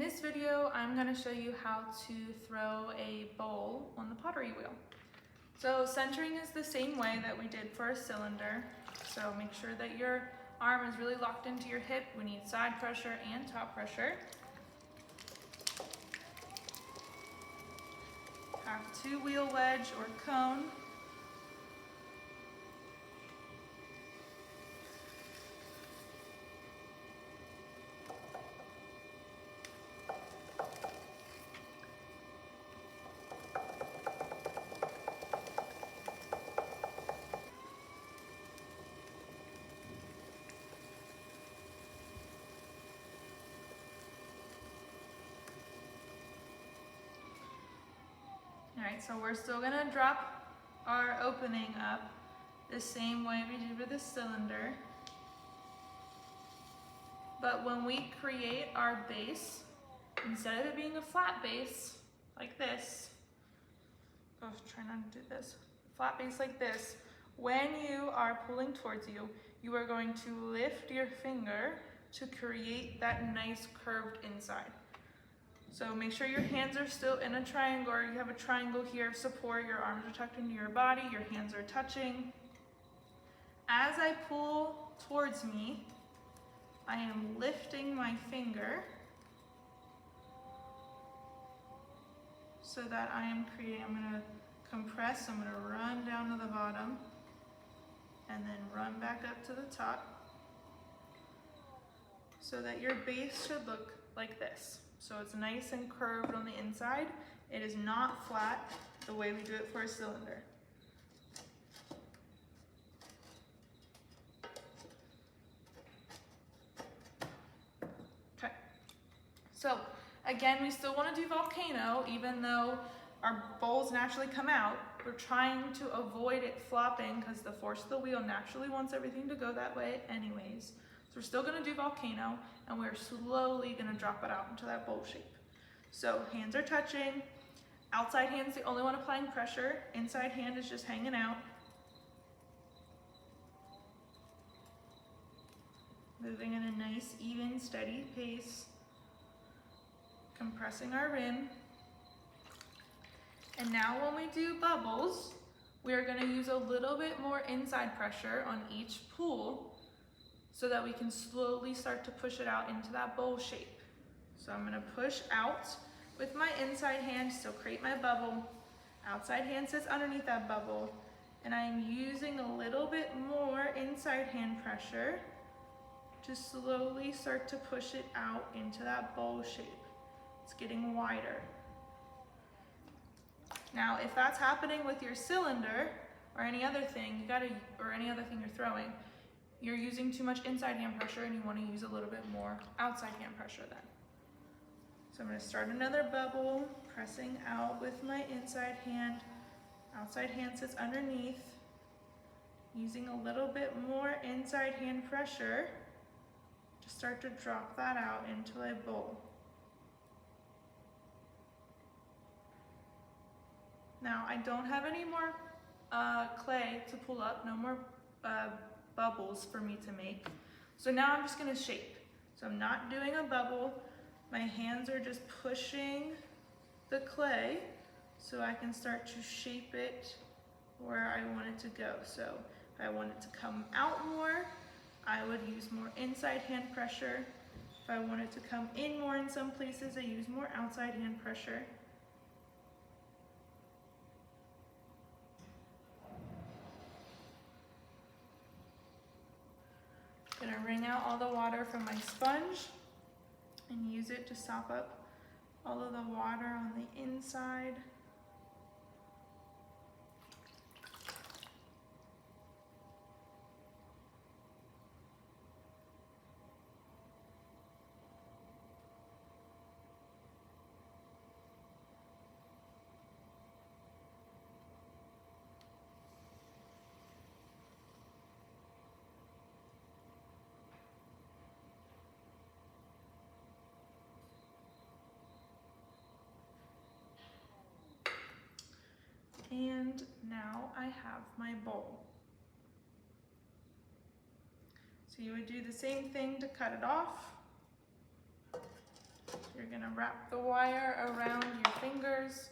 this video, I'm going to show you how to throw a bowl on the pottery wheel. So centering is the same way that we did for a cylinder. So make sure that your arm is really locked into your hip. We need side pressure and top pressure. Have two wheel wedge or cone. Alright, so we're still going to drop our opening up the same way we did with the cylinder. But when we create our base, instead of it being a flat base like this, try not to do this, flat base like this, when you are pulling towards you, you are going to lift your finger to create that nice curved inside. So make sure your hands are still in a triangle, or you have a triangle here of support, your arms are tucked into your body, your hands are touching. As I pull towards me, I am lifting my finger so that I am creating, I'm going to compress, I'm going to run down to the bottom and then run back up to the top so that your base should look like this. So it's nice and curved on the inside. It is not flat the way we do it for a cylinder. Okay. So again, we still want to do volcano, even though our bowls naturally come out. We're trying to avoid it flopping because the force of the wheel naturally wants everything to go that way anyways. So we're still going to do volcano, and we're slowly going to drop it out into that bowl shape. So hands are touching, outside hand's the only one applying pressure, inside hand is just hanging out. Moving at a nice, even, steady pace. Compressing our rim. And now when we do bubbles, we are going to use a little bit more inside pressure on each pull so that we can slowly start to push it out into that bowl shape. So I'm going to push out with my inside hand, so create my bubble. Outside hand sits underneath that bubble, and I'm using a little bit more inside hand pressure to slowly start to push it out into that bowl shape. It's getting wider. Now, if that's happening with your cylinder or any other thing, or any other thing you're throwing, you're using too much inside hand pressure and you want to use a little bit more outside hand pressure then. So I'm going to start another bubble, pressing out with my inside hand. Outside hand sits underneath, using a little bit more inside hand pressure to start to drop that out into a bowl. Now, I don't have any more clay to pull up, no more bubbles for me to make. So now I'm just going to shape. So I'm not doing a bubble. My hands are just pushing the clay so I can start to shape it where I want it to go. So if I want it to come out more, I would use more inside hand pressure. If I want it to come in more in some places, I use more outside hand pressure. I'm going to wring out all the water from my sponge and use it to sop up all of the water on the inside. And now I have my bowl. So you would do the same thing to cut it off. You're gonna wrap the wire around your fingers.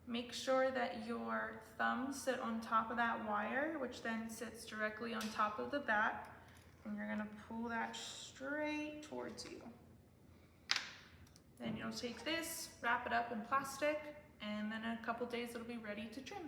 Make sure that your thumbs sit on top of that wire, which then sits directly on top of the back. And you're gonna pull that straight towards you. Then you'll take this, wrap it up in plastic, and then in a couple days it'll be ready to trim.